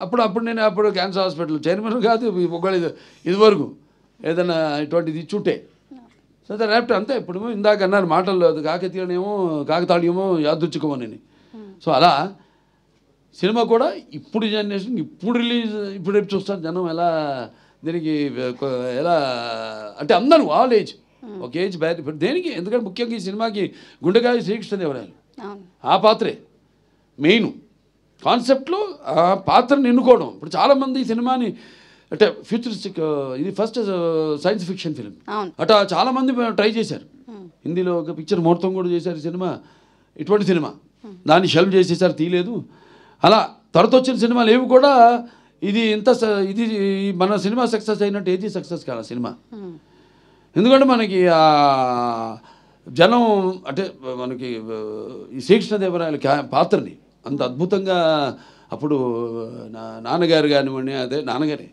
అప్పుడు నేను cancer hospital chairman కాదు ఒకళ్ళు ఇదివరకు ఏదైనా ఇటువంటిది ఇచ్చుంటే సో రేపు అంతే ఇప్పుడు ఇందాక అన్నారు మాటల్లో అది కాకతీయమేమో కాకతాళీయమో యాదృచ్ఛికమోనని సో అలా సినిమా కూడా ఇప్పుడు జనరేషన్ ఇప్పుడు రిలీజ్ ఇప్పుడు రేపు చూస్తారు జనం ఎలా దీనికి ఎలా అంటే అందరూ ఆల్ ఏజ్ ఒక ఏజ్ బ్యాడ్ ఇప్పుడు దేనికి ఎందుకంటే ముఖ్యంగా ఈ సినిమాకి గుండెకాయ శ్రీకృష్ణదేవరాయలు ఆ పాత్రే మెయిన్ కాన్సెప్ట్లో ఆ పాత్రను ఎన్నుకోవడం ఇప్పుడు చాలామంది ఈ సినిమాని అంటే ఫ్యూచరిస్టిక్ ఇది ఫస్ట్ సైన్స్ ఫిక్షన్ ఫిలిం అట్లా చాలామంది ట్రై చేశారు హిందీలో ఒక పిక్చర్ ముహూర్తం కూడా చేశారు సినిమా ఇటువంటి సినిమా దాన్ని షెల్ఫ్ చేసేసారు తీయలేదు అలా తర్వాత వచ్చిన సినిమాలు ఏవి కూడా ఇది ఇంత ఇది మన సినిమా సక్సెస్ అయినట్టు ఏది సక్సెస్ కాదు సినిమా ఎందుకంటే మనకి జనం అంటే మనకి ఈ శ్రీకృష్ణదేవరాయల పాత్రని అంత అద్భుతంగా అప్పుడు నాన్నగారు కానివ్వండి అదే నాన్నగారే